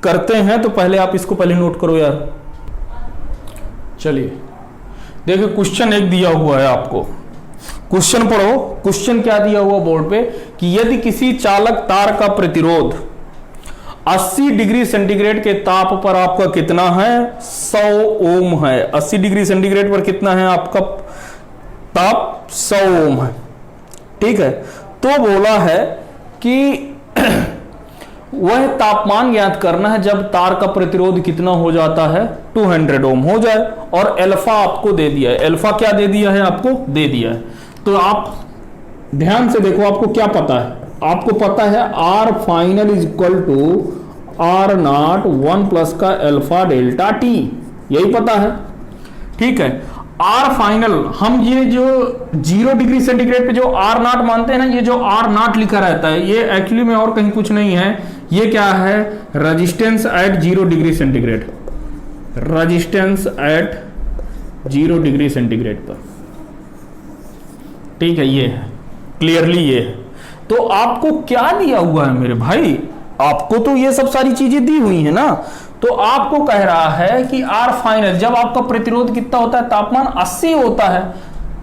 करते हैं। तो पहले आप इसको पहले नोट करो यार। चलिए देखिए, क्वेश्चन एक दिया हुआ है आपको, क्वेश्चन पढ़ो। क्वेश्चन क्या दिया हुआ बोर्ड पे कि यदि किसी चालक तार का प्रतिरोध 80 डिग्री सेंटीग्रेड के ताप पर आपका कितना है, 100 ओम है। 80 डिग्री सेंटीग्रेड पर कितना है आपका ताप, 100 ओम है, ठीक है। तो बोला है कि वह तापमान ज्ञात करना है जब तार का प्रतिरोध कितना हो जाता है, 200 ओम हो जाए, और अल्फा आपको दे दिया है। अल्फा क्या दे दिया है? आपको दे दिया है। तो आप ध्यान से देखो, आपको क्या पता है? आपको पता है r final is equal to r naught 1 plus का अल्फा डेल्टा टी, यही पता है। ठीक है, आर फाइनल, हम ये जो 0 डिग्री सेंटीग्रेड पे जो आर नॉट मानते हैं ना, ये जो आर नॉट लिखा रहता है ये एक्चुअली में और कहीं कुछ नहीं है, ये क्या है? Resistance at 0 degree centigrade, resistance at 0 degree centigrade पर। ठीक है, ये है क्लियरली, ये है। तो आपको क्या दिया हुआ है मेरे भाई? आपको तो ये सब सारी चीजें दी हुई है ना। तो आपको कह रहा है कि आर फाइनल, जब आपका प्रतिरोध कितना होता है? तापमान 80 होता है।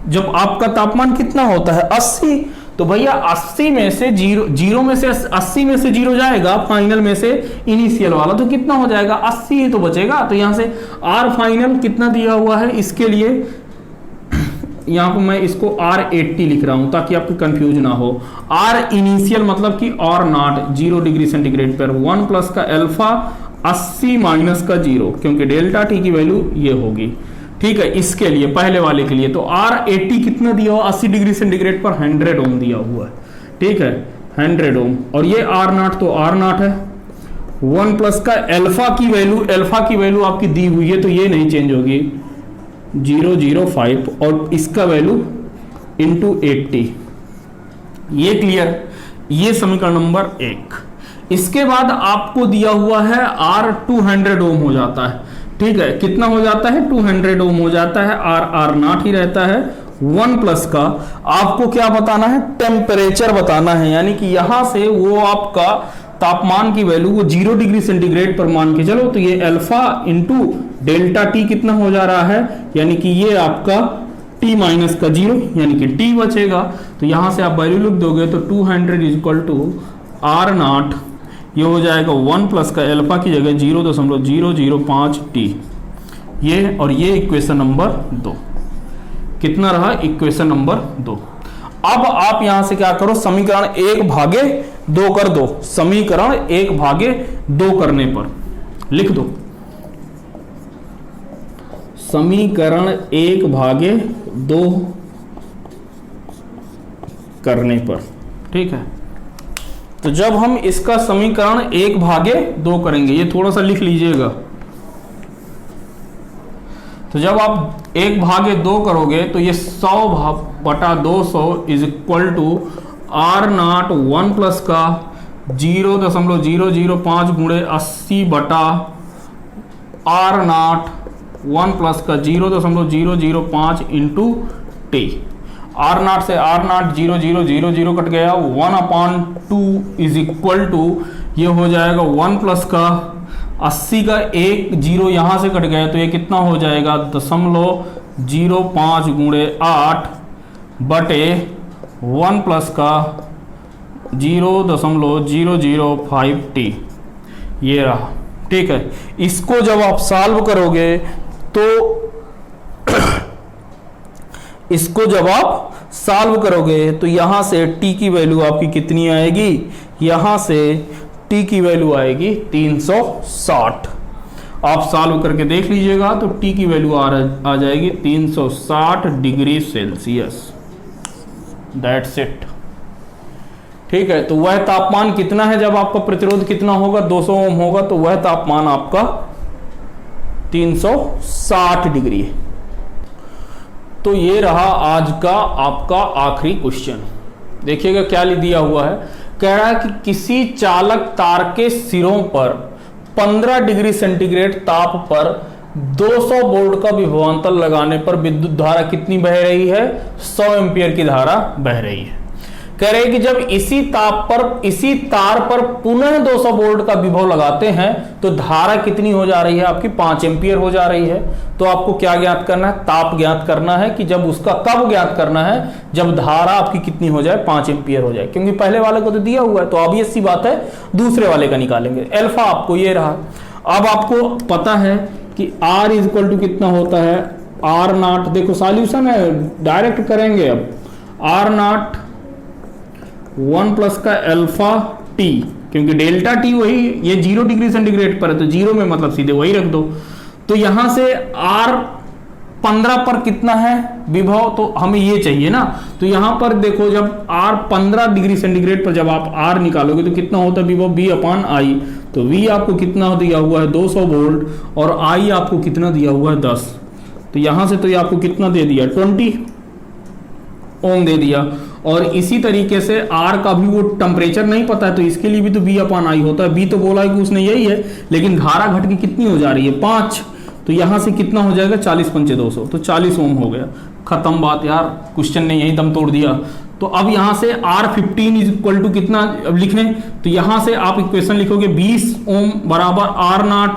जब आपका तापमान कितना होता है? 80। तो भैया 80 में से 0 में से 80 में से 0 जाएगा, फाइनल में से इनिशियल वाला, तो कितना हो जाएगा? 80 ही तो बचेगा। तो यहां से आर फाइनल कितना दिया हुआ है इसके लिए, यहां पर मैं इसको R80 लिख रहा हूं ताकि आपको कंफ्यूज ना हो। आर इनिशियल मतलब कि आर नॉट 0 डिग्री सेंटीग्रेड पर 1 प्लस का अल्फा 80 माइनस का 0, क्योंकि डेल्टा टी की वैल्यू ये होगी। ठीक है, इसके लिए पहले वाले के लिए तो R80 कितना दिया हुआ? 80 डिग्री सेंटीग्रेड पर 100 ओम दिया हुआ है। ठीक है, 100 ओम, और ये आर नॉट तो आर नॉट है। 1 प्लस का अल्फा की वैल्यू आपकी दी हुई है, तो ये नहीं चेंज होगी, 005, और इसका वैल्यू इंटू 80। ये क्लियर? ये समीकरण नंबर 1। इसके बाद आपको दिया हुआ है R 200 ओम हो जाता है। ठीक है, कितना हो जाता है? 200 ओम हो जाता है। R नॉट ही रहता है। 1 प्लस का आपको क्या बताना है? टेम्परेचर बताना है, यानी कि यहां से वो आपका तापमान की वैल्यू वो 0 डिग्री सेंटीग्रेड पर मान के चलो, तो ये अल्फा इंटू डेल्टा टी कितना हो जा रहा है? यानी कि ये आपका T माइनस का 0, यानी कि T बचेगा। तो यहां से आप वैल्यू लिख दोगे तो 200 is equal to r naught, ये हो जाएगा 1 प्लस का अल्फा की जगह 0.005 T। ये और ये इक्वेशन नंबर 2 कितना रहा? Equation number 2। अब आप यहां से क्या करो? समीकरण 1/2 कर दो। समीकरण 1/2 करने पर लिख दो, समीकरण 1/2 करने पर। ठीक है, तो जब हम इसका समीकरण 1/2 करेंगे, ये थोड़ा सा लिख लीजिएगा। तो जब आप 1/2 करोगे तो ये 100/200 is equal to r naught 1 plus का 0.005 गुणे 80 बटा आर नॉट 1 प्लस का 0.005 इंटू टी। आर नॉट से आर नॉट 0.000 कट गया, 1/2 इज इक्वल टू ये हो जाएगा 1 प्लस का 80 का 1 0 यहां से कट गया, तो ये कितना हो जाएगा? 0.05 गुणे 8 बटे 1 प्लस का 0.005 टी, ये रहा। ठीक है, इसको जब आप सॉल्व करोगे तो इसको जब आप सॉल्व करोगे तो यहां से t की वैल्यू आपकी कितनी आएगी? यहां से t की वैल्यू आएगी 360। आप सॉल्व करके देख लीजिएगा तो t की वैल्यू आ जाएगी 360 डिग्री सेल्सियस। That's it. ठीक है, तो वह तापमान कितना है जब आपका प्रतिरोध कितना होगा? 200 ओम होगा, तो वह तापमान आपका 360 डिग्री है। तो ये रहा आज का आपका आखिरी क्वेश्चन। देखिएगा क्या दिया हुआ है। कह रहा है कि किसी चालक तार के सिरों पर 15 डिग्री सेंटीग्रेड ताप पर 200 वोल्ट का विभवांतर लगाने पर विद्युत धारा कितनी बह रही है? 100 एम्पियर की धारा बह रही है। कह रहे हैं कि जब इसी तार पर पुनः 200 वोल्ट का विभव लगाते हैं तो धारा कितनी हो जा रही है? आपकी 5 एम्पियर हो जा रही है। तो आपको क्या ज्ञात करना है? ताप ज्ञात करना है कि जब उसका कब ज्ञात करना है? जब धारा आपकी कितनी हो जाए? 5 एम्पियर हो जाए, क्योंकि पहले वाले को तो दिया हुआ है, तो ऑब्वियस सी बात है दूसरे वाले का निकालेंगे। अल्फा आपको ये रहा। अब आपको पता है कि R इज इक्वल टू कितना होता है? आर नॉट, देखो सॉल्यूशन है, डायरेक्ट करेंगे। अब आर नॉट 1 प्लस का अल्फा टी, क्योंकि डेल्टा टी वही, ये 0 डिग्री सेंटीग्रेड पर है तो 0 में मतलब सीधे वही रख दो। तो यहां से R 15 पर कितना है विभव, तो हमें ये चाहिए ना। तो यहां पर देखो जब R 15 डिग्री सेंटीग्रेड पर जब आप R निकालोगे तो कितना होता है विभव V/I। तो V आपको कितना दिया हुआ है 200 वोल्ट और I आपको कितना दिया हुआ है 10। तो यहां से तो ये आपको कितना दे दिया 20 ओम दे दिया। और इसी तरीके से R का भी वो टेम्परेचर नहीं पता है तो इसके लिए भी तो V/I होता है। V तो बोला है कि उसने यही है, लेकिन धारा घट के कितनी हो जा रही है 5। तो यहां से कितना हो जाएगा 40 पंचे 200, तो 40 ओम हो गया। खत्म बात यार, क्वेश्चन ने यही दम तोड़ दिया। तो अब यहां से R15 इज इक्वल टू कितना अब लिखने, तो यहां से आप इक्वेशन लिखोगे 20 ओम बराबर R0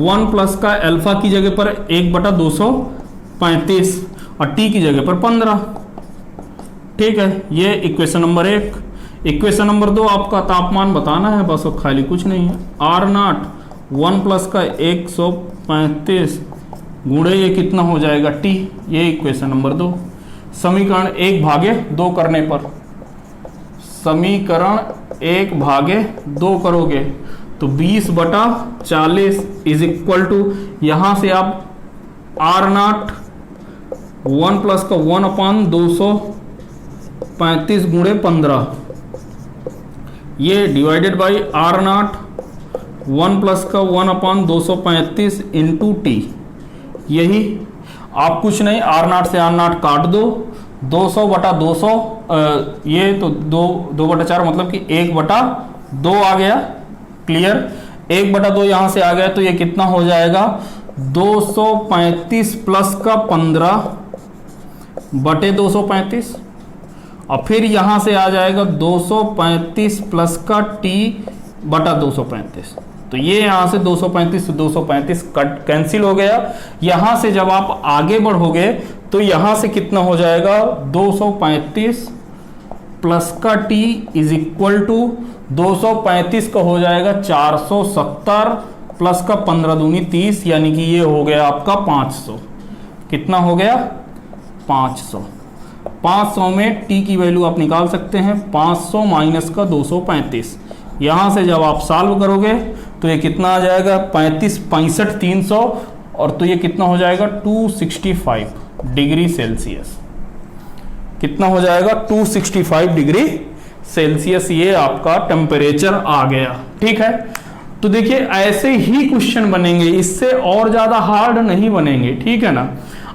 1 प्लस का अल्फा की जगह पर 1/235 और T की जगह पर 15। ठीक है, ये इक्वेशन नंबर 1। इक्वेशन नंबर 2 आपका तापमान बताना है बस, और खाली कुछ नहीं है। R0 1 प्लस का 135 गुणे ये कितना हो जाएगा T, ये इक्वेशन नंबर 2। समीकरण 1/2 करने पर, समीकरण 1/2 करोगे तो 20/40 इज इक्वल टू, यहां से आप R0 1 प्लस का 1/235 गुणे 15, ये डिवाइडेड बाई R0 1 प्लस का 1/235 इंटू T। यही आप कुछ नहीं, R0 से R0 काट दो, 200/200 ये तो 2/4 मतलब कि 1/2 आ गया। क्लियर, 1/2 यहां से आ गया तो ये कितना हो जाएगा 235 प्लस का 15/235 और फिर यहां से आ जाएगा 235 प्लस का T/235। तो ये यहां से 235 से 235 कट कैंसिल हो गया। यहां से जब आप आगे बढ़ोगे तो यहां से कितना हो जाएगा 235 प्लस का T इज इक्वल टू 235 का हो जाएगा 470 प्लस का 15 दूनी 30, यानी कि ये हो गया आपका 500। कितना हो गया 500। 500 में T की वैल्यू आप निकाल सकते हैं, 500 माइनस का 235। यहां से जब आप सॉल्व करोगे तो ये कितना आ जाएगा 65 300 और तो ये कितना हो जाएगा 265 डिग्री सेल्सियस। कितना हो जाएगा 265 डिग्री सेल्सियस, ये आपका टेम्परेचर आ गया। ठीक है, तो देखिए ऐसे ही क्वेश्चन बनेंगे, इससे और ज्यादा हार्ड नहीं बनेंगे। ठीक है ना,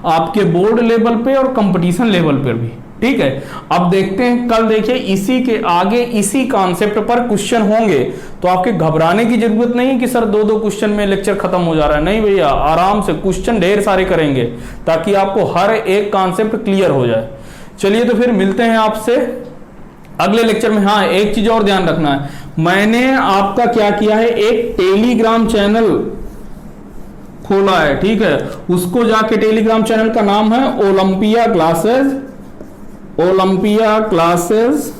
आपके बोर्ड लेवल पे और कंपटीशन लेवल पर भी। ठीक है, अब देखते हैं कल, देखिए इसी के आगे इसी कॉन्सेप्ट पर क्वेश्चन होंगे, तो आपके घबराने की जरूरत नहीं कि सर 2-2 क्वेश्चन में लेक्चर खत्म हो जा रहा है। नहीं भैया, आराम से क्वेश्चन ढेर सारे करेंगे ताकि आपको हर एक कॉन्सेप्ट क्लियर हो जाए। चलिए तो फिर मिलते हैं आपसे अगले लेक्चर में। हाँ, एक चीज और ध्यान रखना है, मैंने आपका क्या किया है, एक टेलीग्राम चैनल खोला है। ठीक है, उसको जाके, टेलीग्राम चैनल का नाम है Olympia classes, Olympia classes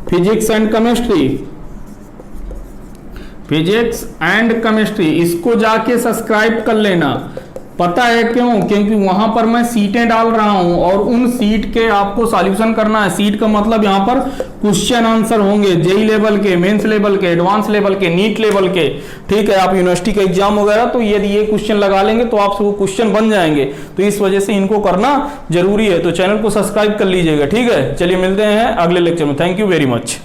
physics and chemistry, physics and chemistry. इसको जाके सब्सक्राइब कर लेना। पता है क्यों? क्योंकि वहां पर मैं सीटें डाल रहा हूं और उन सीट के आपको सॉल्यूशन करना है। सीट का मतलब यहां पर क्वेश्चन आंसर होंगे जेई लेवल के, मेंस लेवल के, एडवांस लेवल के, नीट लेवल के। ठीक है, आप यूनिवर्सिटी का एग्जाम वगैरह तो यदि ये क्वेश्चन लगा लेंगे तो आपसे वो क्वेश्चन बन जाएंगे। तो इस वजह से इनको करना जरूरी है, तो चैनल को सब्सक्राइब कर लीजिएगा। ठीक है, चलिए मिलते हैं अगले लेक्चर में। Thank you very much.